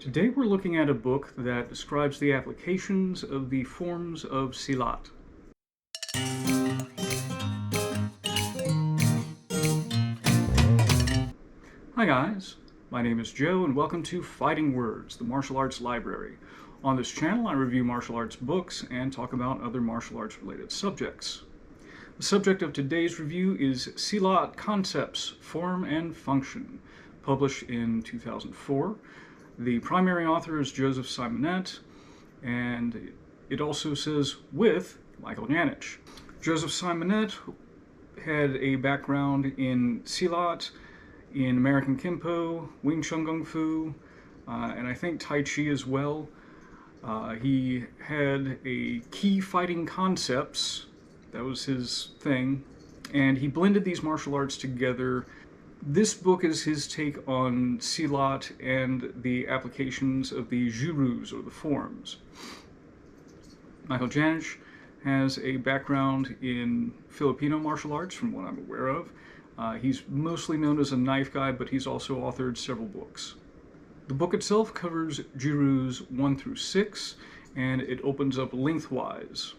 Today we're looking at a book that describes the applications of the forms of Silat. Hi guys, my name is Joe and welcome to Fighting Words, the martial arts library. On this channel I review martial arts books and talk about other martial arts related subjects. The subject of today's review is Silat Concepts, Form and Function, published in 2004. The primary author is Joseph Simonet, and it also says with Michael Janich. Joseph Simonet had a background in Silat, in American Kempo, Wing Chun Kung Fu, and I think Tai Chi as well. He had a key fighting concepts, that was his thing, and he blended these martial arts together. This book is his take on Silat and the applications of the jurus, or the forms. Michael Janich has a background in Filipino martial arts, from what I'm aware of. He's mostly known as a knife guy, but he's also authored several books. The book itself covers jurus 1 through 6, and it opens up lengthwise.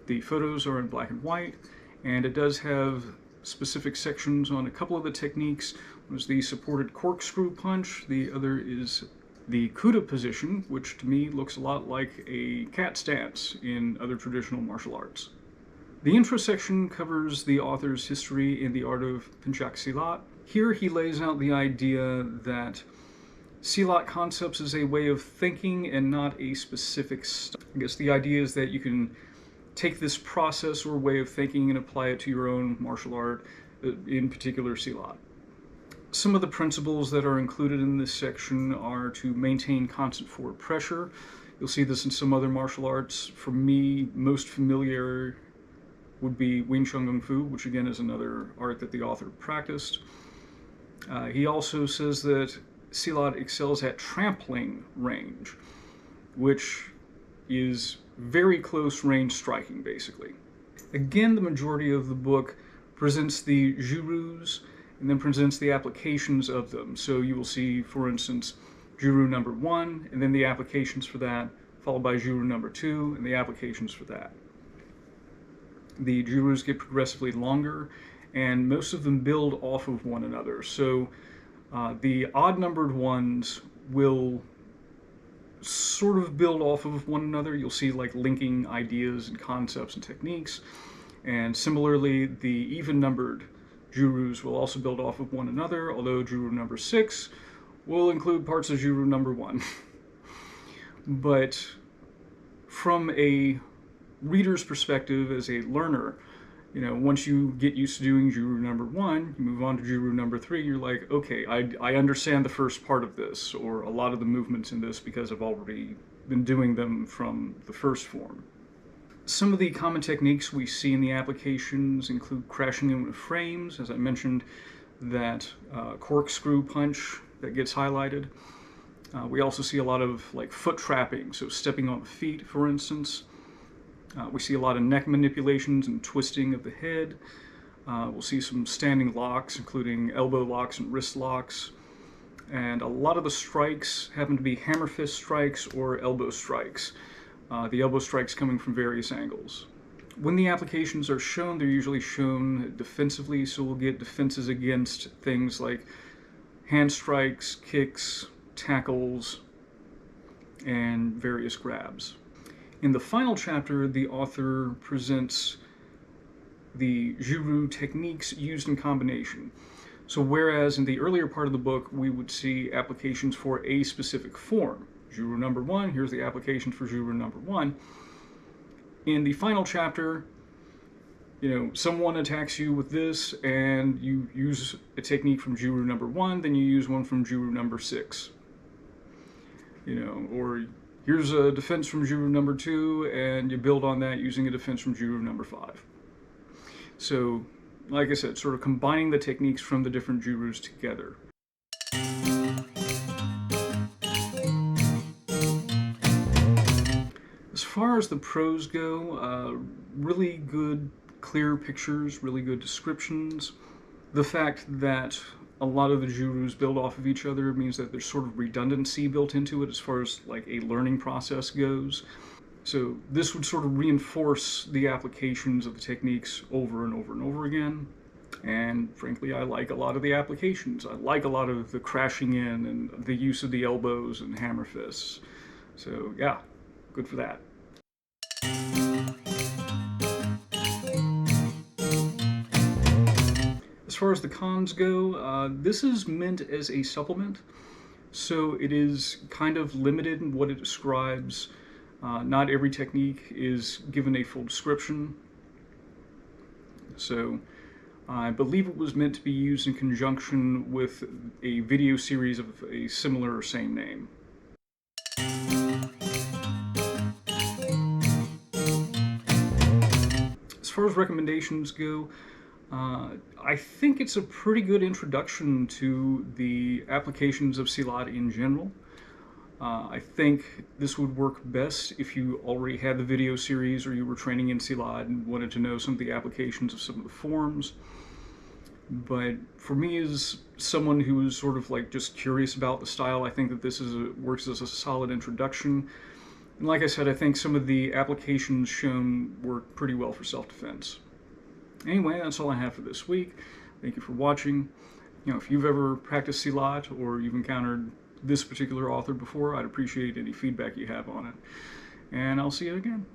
The photos are in black and white, and it does have specific sections on a couple of the techniques. One is the supported corkscrew punch, the other is the Kuda position, which to me looks a lot like a cat stance in other traditional martial arts. The intro section covers the author's history in the art of Pencak Silat. Here he lays out the idea that Silat Concepts is a way of thinking and not a specific style. I guess the idea is that you can take this process or way of thinking and apply it to your own martial art, in particular Silat. Some of the principles that are included in this section are to maintain constant forward pressure. You'll see this in some other martial arts. For me, most familiar would be Wing Chun Kung Fu, which again is another art that the author practiced. He also says that Silat excels at trampling range, which is very close range striking, basically. Again, the majority of the book presents the jurus and then presents the applications of them. So you will see, for instance, juru number 1, and then the applications for that, followed by juru number 2, and the applications for that. The jurus get progressively longer, and most of them build off of one another. So the odd-numbered ones will sort of build off of one another. You'll see like linking ideas and concepts and techniques. And similarly, the even-numbered jurus will also build off of one another, although juru number 6 will include parts of juru number 1. But from a reader's perspective, as a learner, you know, once you get used to doing juru number 1, you move on to juru number 3, you're like, okay, I understand the first part of this, or a lot of the movements in this, because I've already been doing them from the first form. Some of the common techniques we see in the applications include crashing in with frames, as I mentioned, that corkscrew punch that gets highlighted. We also see a lot of like foot trapping, so stepping on the feet, for instance. We see a lot of neck manipulations and twisting of the head. We'll see some standing locks, including elbow locks and wrist locks. And a lot of the strikes happen to be hammer fist strikes or elbow strikes. The elbow strikes coming from various angles. When the applications are shown, they're usually shown defensively, so we'll get defenses against things like hand strikes, kicks, tackles, and various grabs. In the final chapter, the author presents the juru techniques used in combination. So whereas in the earlier part of the book, we would see applications for a specific form. Juru number 1, here's the application for juru number 1. In the final chapter, you know, someone attacks you with this, and you use a technique from juru number 1, then you use one from juru number 6. You know, or here's a defense from juru number 2, and you build on that using a defense from juru number 5. So, like I said, sort of combining the techniques from the different jurus together. As far as the prose go, really good, clear pictures, really good descriptions. The fact that a lot of the jurus build off of each other. It means that there's sort of redundancy built into it as far as like a learning process goes. So this would sort of reinforce the applications of the techniques over and over and over again. And frankly, I like a lot of the applications. I like a lot of the crashing in and the use of the elbows and hammer fists. So yeah, good for that. As far as the cons go, this is meant as a supplement, so it is kind of limited in what it describes. Not every technique is given a full description. So I believe it was meant to be used in conjunction with a video series of a similar or same name. As far as recommendations go, I think it's a pretty good introduction to the applications of Silat in general. I think this would work best if you already had the video series or you were training in Silat and wanted to know some of the applications of some of the forms. But for me, as someone who is sort of like just curious about the style, I think that this works as a solid introduction. And like I said, I think some of the applications shown work pretty well for self-defense. Anyway, that's all I have for this week. Thank you for watching. If you've ever practiced Silat or you've encountered this particular author before, I'd appreciate any feedback you have on it. And I'll see you again.